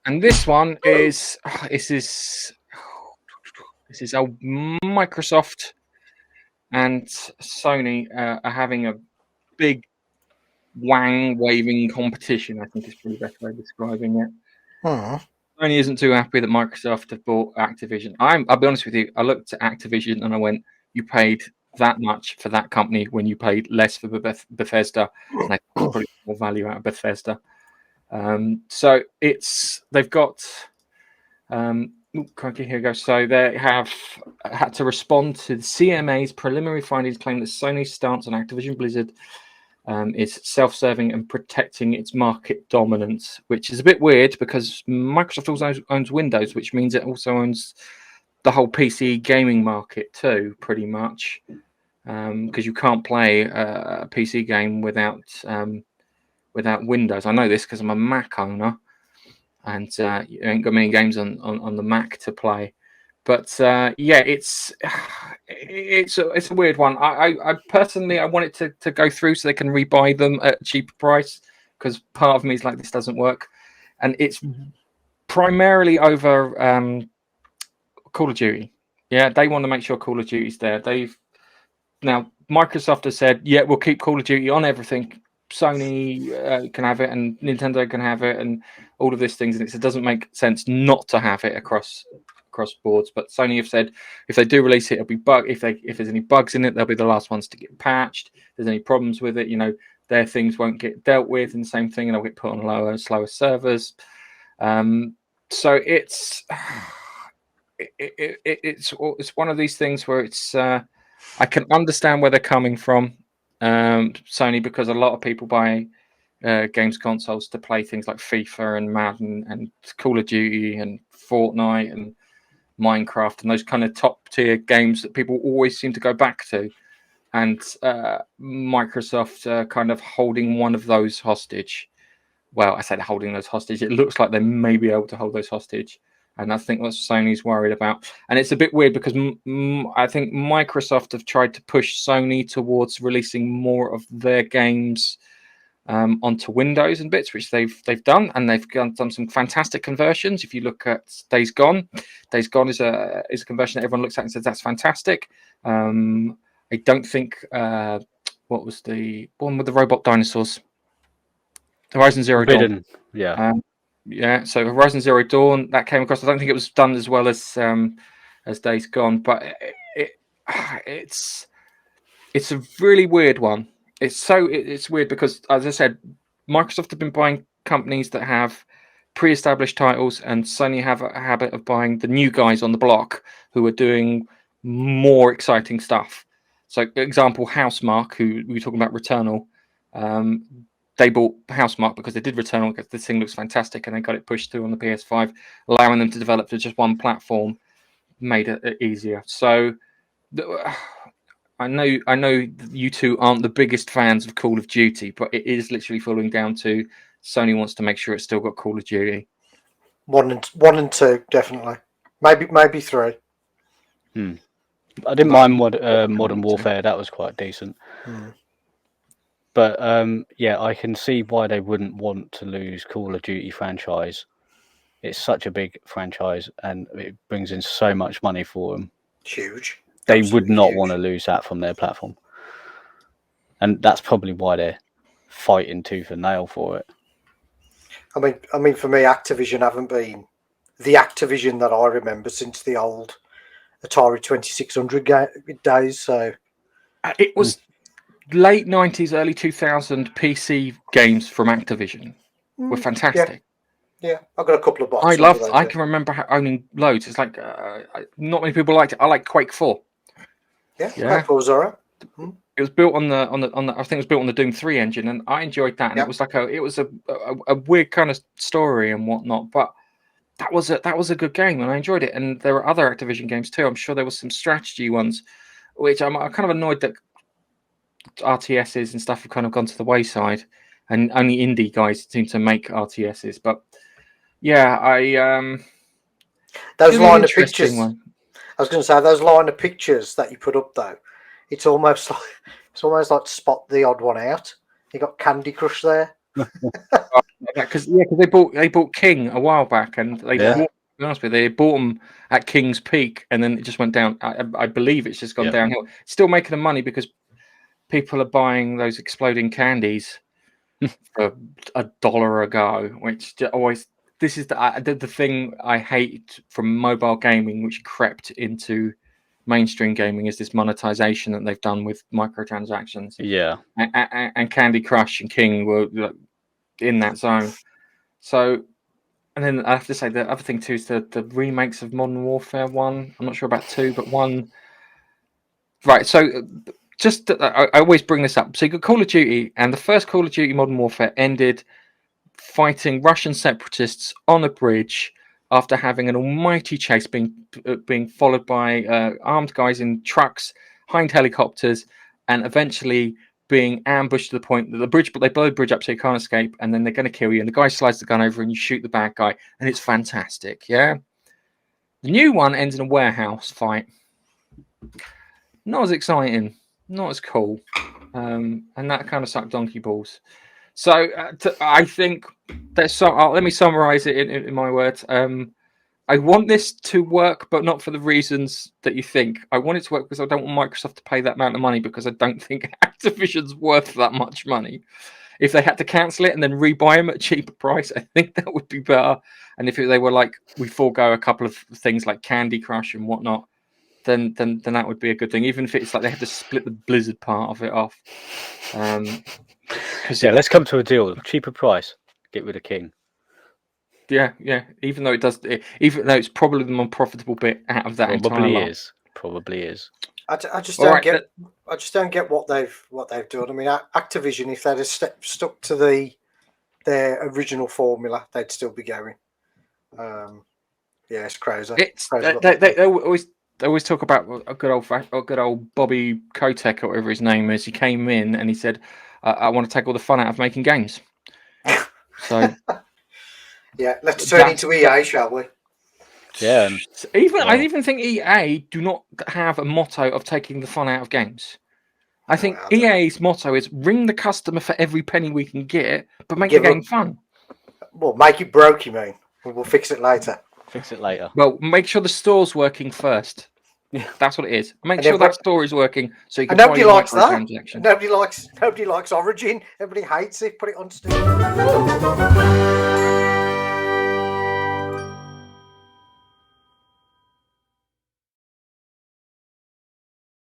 And this one is this is Microsoft and Sony are having a big waving competition. I think is probably the best way of describing it. Sony isn't too happy that Microsoft have bought Activision. I'll be honest with you. I looked at Activision and I went, "You paid that much for that company when you paid less for Bethesda, and I probably more value out of Bethesda." So they've got. Here we go. So they have had to respond to the CMA's preliminary findings, claiming that Sony's stance on Activision Blizzard is self-serving and protecting its market dominance, which is a bit weird because Microsoft also owns Windows, which means it also owns the whole PC gaming market too, pretty much, because you can't play a PC game without Windows. I know this because I'm a Mac owner, and you ain't got many games on the Mac to play. But yeah, it's a weird one. I personally want it to go through so they can rebuy them at a cheaper price, because part of me is like, this doesn't work, and it's primarily over Call of Duty. Yeah, they want to make sure Call of Duty's there. Now Microsoft has said, yeah, we'll keep Call of Duty on everything. Sony can have it, and Nintendo can have it, and all of these things. And it doesn't make sense not to have it across boards. But Sony have said if they do release it, it'll be if there's any bugs in it, they'll be the last ones to get patched. If there's any problems with it, their things won't get dealt with, and the same thing, and they'll get put on slower servers. So it's one of these things where it's I can understand where they're coming from, Sony, because a lot of people buy games consoles to play things like FIFA and Madden and Call of Duty and Fortnite and Minecraft and those kind of top tier games that people always seem to go back to. And Microsoft kind of holding one of those hostage. Well, I said holding those hostage. It looks like they may be able to hold those hostage. And I think that's what Sony's worried about. And it's a bit weird because I think Microsoft have tried to push Sony towards releasing more of their games onto Windows and bits, which they've done, and they've done some fantastic conversions. If you look at Days Gone is a conversion that everyone looks at and says that's fantastic. I don't think what was the one with the robot dinosaurs? Horizon Zero Dawn. Yeah. Yeah, so Horizon Zero Dawn that came across. I don't think it was done as well as Days Gone, but it's a really weird one. It's weird because, as I said, Microsoft have been buying companies that have pre-established titles, and Sony have a habit of buying the new guys on the block who are doing more exciting stuff. So, for example, Housemarque, who we were talking about, Returnal. They bought Housemarque because they did Returnal, because this thing looks fantastic, and they got it pushed through on the PS5, allowing them to develop to just one platform, made it easier. So I know you two aren't the biggest fans of Call of Duty, but it is literally falling down to Sony wants to make sure it's still got Call of Duty. 1 and 2, definitely. Maybe 3. I didn't mind Modern Warfare. That was quite decent. But yeah, I can see why they wouldn't want to lose Call of Duty franchise. It's such a big franchise, and it brings in so much money for them. Huge. They would not want to lose that from their platform. And that's probably why they're fighting tooth and nail for it. I mean, for me, Activision haven't been the Activision that I remember since the old Atari 2600 days. So it was late 90s, early 2000 PC games from Activision were fantastic. Yeah, I've got a couple of boxes. I can remember owning loads. It's like not many people liked it. I like Quake 4. Yeah. Quake 4 was alright. It was built on the I think it was built on the Doom 3 engine, and I enjoyed that. And it was like a weird kind of story and whatnot, but that was a good game, and I enjoyed it. And there were other Activision games too. I'm sure there was some strategy ones, which I'm kind of annoyed that RTSs and stuff have kind of gone to the wayside, and only indie guys seem to make RTSs. But yeah, those line of pictures. I was going to say those line of pictures that you put up though. It's almost like spot the odd one out. You got Candy Crush there Because they bought King a while back, and they bought, to be honest with you, they bought them at King's Peak, and then it just went down. I believe it's just gone downhill. Still making them money because people are buying those exploding candies for $1 a go, which always. This is the thing I hate from mobile gaming, which crept into mainstream gaming, is this monetization that they've done with microtransactions. Yeah, and Candy Crush and King were in that zone. So, and then I have to say the other thing too is the remakes of Modern Warfare 1. I'm not sure about 2, but 1. Right. So, just I always bring this up. So you got Call of Duty, and the first Call of Duty Modern Warfare ended fighting Russian separatists on a bridge after having an almighty chase, being followed by armed guys in trucks, hind helicopters, and eventually being ambushed to the point that they blow the bridge up so you can't escape, and then they're going to kill you, and the guy slides the gun over and you shoot the bad guy, and it's fantastic. Yeah. The new one ends in a warehouse fight. Not as exciting, not as cool, and that kind of sucked donkey balls. So I think let me summarize it in my words. I want this to work, but not for the reasons that you think. I want it to work because I don't want Microsoft to pay that amount of money, because I don't think Activision's worth that much money. If they had to cancel it and then rebuy them at a cheaper price, I think that would be better. And if they were like, we forego a couple of things like Candy Crush and whatnot, then that would be a good thing. Even if it's like they had to split the Blizzard part of it off. Let's come to a deal. Cheaper price. Get rid of King. Yeah. Even though it's probably the more profitable bit out of that entire lot. Probably is. I just don't get. I just don't get what they've done. I mean, Activision, if they'd have stuck to their original formula, they'd still be going. It's crazy. They always talk about a good old Bobby Kotick or whatever his name is. He came in and he said, "I want to take all the fun out of making games." So, let's turn into EA, shall we? Yeah. I even think EA do not have a motto of taking the fun out of games. I think EA's motto is ring the customer for every penny we can get, but make the game fun. Well, make it broke, you mean? We'll fix it later. Well, make sure the store's working first. Yeah, that's what it is. Make sure that store is working so you can. And nobody likes that. Nobody likes Origin. Everybody hates it. Put it on Steam.